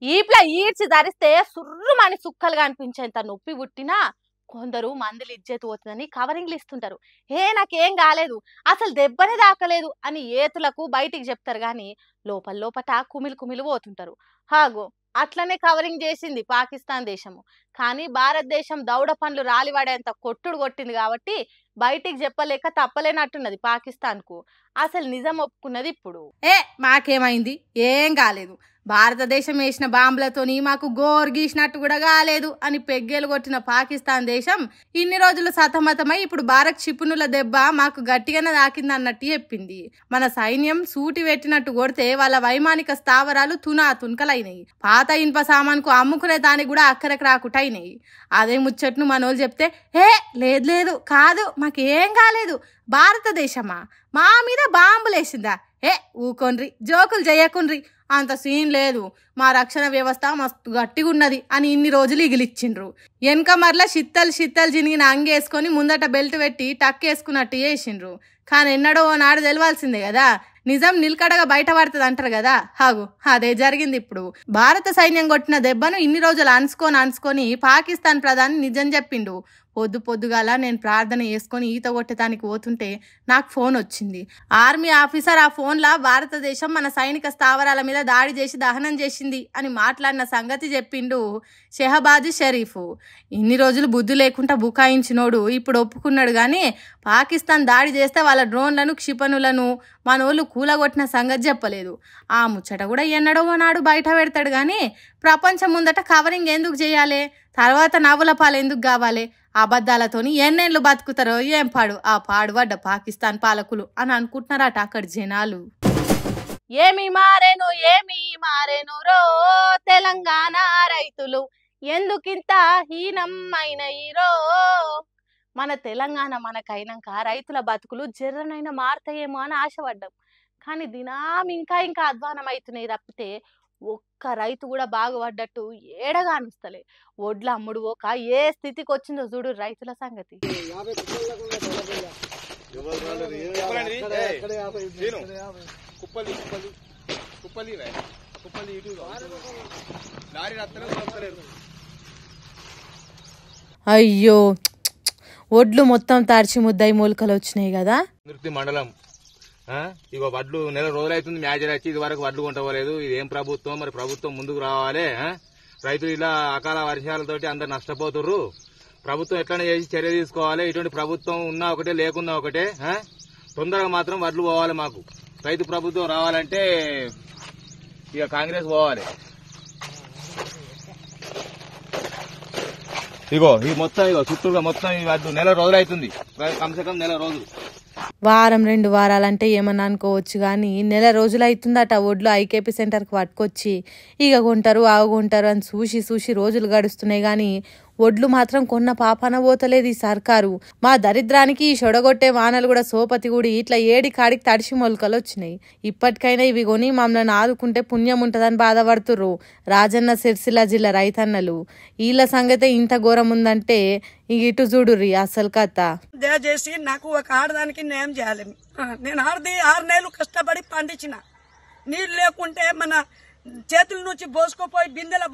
ఈప్ల ఈడ్చి ధరిస్తే సుర్రుమని సుక్కలు కనిపించేంత నొప్పి పుట్టినా కొందరు మందులు ఇజ్జత్ పోతుందని కవరింగ్లు ఇస్తుంటారు. నాకేం కాలేదు, అసలు దెబ్బనే దాకలేదు అని ఏతులకు బయటికి చెప్తారు గాని లోపల లోపట కుమిలి కుమిలి పోతుంటారు. హాగో అట్లనే కవరింగ్ చేసింది పాకిస్తాన్ దేశము. కానీ భారతదేశం దౌడ పండ్లు రాలివాడేంత కొట్టుడు కొట్టింది కాబట్టి బయటికి చెప్పలేక తప్పలేనట్టున్నది పాకిస్తాన్ కు. అసలు నిజం ఒప్పుకున్నది ఇప్పుడు. మాకేమైంది, ఏం కాలేదు, భారతదేశం వేసిన బాంబులతోని మాకు గోరు గీసినట్టు కూడా కాలేదు అని పెగ్గేలు కొట్టిన పాకిస్తాన్ దేశం ఇన్ని రోజులు సతమతమై ఇప్పుడు భారత్ క్షిపణుల దెబ్బ మాకు గట్టిగానే తాకింది అన్నట్టు చెప్పింది. మన సైన్యం సూటి పెట్టినట్టు కొడితే వాళ్ళ వైమానిక స్థావరాలు తునకలైనాయి. పాత ఇనుప సామాన్కు అమ్ముకునే దానికి కూడా అక్కడికి రాకుటైనాయి. అదే ముచ్చట్ను మనోళ్ళు చెప్తే లేదు లేదు కాదు మాకేం కాలేదు, భారతదేశమా మా మీద బాంబులేసిందా, ఊకొండ్రి జోకులు చేయకుండ్రి, అంత సీన్ లేదు, మా రక్షణ వ్యవస్థ మస్తు గట్టిగా ఉన్నది అని ఇన్ని రోజులు ఇగిలిచ్చిండ్రు. వెనక మరలా షిత్తలు జినిగిన అంగేసుకొని ముందట బెల్ట్ పెట్టి టక్కేసుకున్నట్టు చేసిండ్రు. కానీ ఎన్నడో నాడు తెలవాల్సిందే కదా, నిజం నిలకడగా బయటపడుతుంది అంటారు కదా. హాగు అదే జరిగింది ఇప్పుడు. భారత సైన్యం కొట్టిన దెబ్బను ఇన్ని రోజులు అనుకొని పాకిస్తాన్ ప్రధాని నిజం చెప్పిండు. పొద్దుగాల నేను ప్రార్థన చేసుకొని ఈత కొట్టడానికి పోతుంటే నాకు ఫోన్ వచ్చింది. ఆర్మీ ఆఫీసర్ ఆ ఫోన్లా భారతదేశం మన సైనిక స్థావరాల మీద దాడి చేసి దహనం చేసింది అని మాట్లాడిన సంగతి చెప్పిండు షెహబాజ్ షరీఫ్. ఇన్ని రోజులు బుద్ధి లేకుండా బుకాయించినోడు ఇప్పుడు ఒప్పుకున్నాడు. కానీ పాకిస్తాన్ దాడి చేస్తే వాళ్ళ డ్రోన్లను క్షిపణులను మనోళ్ళు కూలగొట్టిన సంగతి చెప్పలేదు. ఆ ముచ్చట కూడా ఎన్నడో నాడు బయట పెడతాడు. కానీ ప్రపంచం ముందట కవరింగ్ ఎందుకు చేయాలి, తర్వాత నవ్వుల పాలు ఎందుకు కావాలి, అబద్ధాలతోని ఎన్నేళ్ళు బతుకుతారో ఏం పాడు ఆ పాడుపడ్డ పాకిస్తాన్ పాలకులు అని అనుకుంటున్నారట అక్కడ జనాలు. ఏమి మారేను రో తెలంగాణ రైతులు, ఎందుకింత హీనమైన ఈరో. మన తెలంగాణ మనకైనాక రైతుల బతుకులు జర్రనైనా మారుతాయేమో అని ఆశపడ్డాం. కానీ దినాం ఇంకా అధ్వానం అవుతున్నాయి తప్పితే ఒక్క రైతు కూడా బాగుపడ్డట్టు ఏడగా అనిస్తలే. ఒడ్ల అమ్ముడు ఒక ఏ స్థితికి వచ్చిందో చూడు రైతుల సంగతి. అయ్యో ఒడ్లు మొత్తం తార్చి ముద్దాయి మూలకలు వచ్చినాయి కదా. మండలం ఇగో వడ్లు నెల రోజులైతుంది మ్యాచ్ వచ్చి ఇది వరకు వడ్లు కొంటపోలేదు. ఇది ఏం ప్రభుత్వం, మరి ప్రభుత్వం ముందుకు రావాలి. రైతులు ఇలా అకాల వర్షాలతోటి అందరు నష్టపోతుర్రు. ప్రభుత్వం ఎట్లనే చేసి చర్య తీసుకోవాలి. ఇటువంటి ప్రభుత్వం ఉన్నా ఒకటే లేకున్నా ఒకటే, తొందరగా మాత్రం వడ్లు పోవాలి. మాకు రైతు ప్రభుత్వం రావాలంటే ఇక కాంగ్రెస్ పోవాలి. ఇగో ఈ మొత్తం చుట్టూగా మొత్తం ఈ వడ్లు నెల రోజులైతుంది, కమ్సే కమ్ నెల రోజులు. వారం 2 వారాలంటే ఏమన్నా అనుకోవచ్చు. కానీ నెల రోజులు అవుతుందట ఒడ్లు ఐకేపీ సెంటర్కి పట్టుకొచ్చి ఇక కొంటారు ఆగుంటారు అని చూసి రోజులు గడుస్తున్నాయి. కానీ ఒడ్లు మాత్రం కొన్న పాపాన పోతలేదు ఈ సర్కారు. మా దరిద్రానికి ఈ షొడగొట్టే వానలు కూడా సోపతి కూడా ఇట్లా ఏడి కాడికి తడిసి మొలకలు వచ్చినాయి. ఇప్పటికైనా ఇవి కొని మమ్మల్ని ఆదుకుంటే పుణ్యం ఉంటుందని బాధపడుతుర్రు రాజన్న సిరిసిల్ల జిల్లా రైతన్నలు. వీళ్ళ సంగతే ఇంత ఘోరం ఉందంటే ఇటు చూడుర్రి అసలు కథ. దయచేసి నాకు ఒక ఆడదానికి న్యాయం చేయాలి. నేను 6 నెలలు కష్టపడి పండించిన, నీళ్ళు లేకుంటే మన చేతుల నుంచి పోసుకుపోయి బిందెల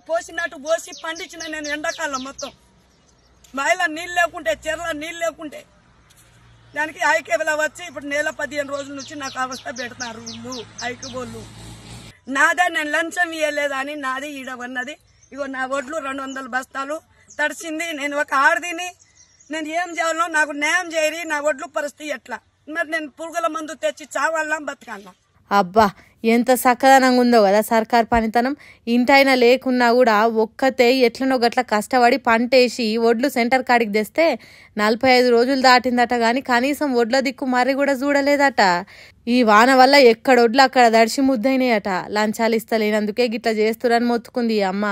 పోసినట్టు పోసి పండించిన నేను ఎండాకాలం మొత్తం. మహిళ నీళ్ళు లేకుంటే చెర్ల నీళ్ళు లేకుంటే దానికి ఐకేబీలో వచ్చి ఇప్పుడు నెల 15 రోజుల నుంచి నాకు అవస్థ పెడతారు వీళ్ళు ఐకేబోళ్ళు. నాదే నేను లంచం ఇవ్వలేదని నాది ఈడవన్నది. ఇగో నా ఒడ్లు 200 బస్తాలు తడిసింది. నేను ఒక ఆడదిని, నేను ఏం చేయాలో నాకు న్యాయం చేయరి. నా ఒడ్లు పరిస్థితి ఎట్లా, మరి నేను పురుగుల మందు తెచ్చి చావాలా బతకాలా? అబ్బా ఎంత చక్కదనంగా ఉందో కదా సర్కార్ పనితనం. ఇంటైనా లేకున్నా కూడా ఒక్కతే ఎట్లనో గట్ల కష్టపడి పంటేసి ఒడ్లు సెంటర్ కాడికి తెస్తే 45 రోజులు దాటిందట. కానీ కనీసం ఒడ్ల దిక్కు మర్రి కూడా చూడలేదట. ఈ వాన వల్ల ఎక్కడొడ్లు అక్కడ దడిసి ముద్దయినాయట. లంచాలు ఇస్తలేనందుకే గిట్లా చేస్తురని మొత్తుకుంది ఈ అమ్మ.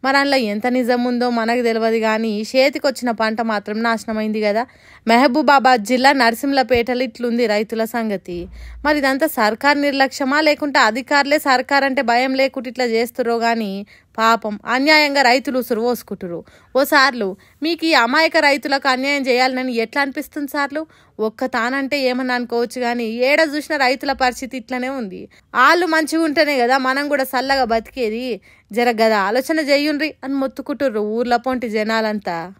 మరి అందులో ఎంత నిజం ఉందో మనకు తెలియదు. కానీ చేతికొచ్చిన పంట మాత్రం నాశనమైంది కదా. మహబూబాబాద్ జిల్లా నరసింహపేటలో ఇట్లుంది రైతుల సంగతి. మరి ఇదంతా సర్కార్ నిర్లక్ష్యమా లేకుంటే అధికారులే సర్కార్ అంటే భయం లేకుండా ఇట్లా చేస్తుర్రో గాని పాపం అన్యాయంగా రైతులు ఉసురు పోసుకుంటురు. ఓ సార్లు మీకు ఈ అమాయక రైతులకు అన్యాయం చేయాలని ఎట్లా అనిపిస్తుంది సార్లు? ఒక్క తానంటే ఏమన్నా అనుకోవచ్చు కానీ ఏడ చూసిన రైతుల పరిస్థితి ఇట్లనే ఉంది. వాళ్ళు మంచిగా ఉంటేనే కదా మనం కూడా చల్లగా బతికేది. జర గదా ఆలోచన చెయ్యుండ్రి అని మొత్తుకుంటుర్రు ఊర్ల పొంటి జనాలంతా.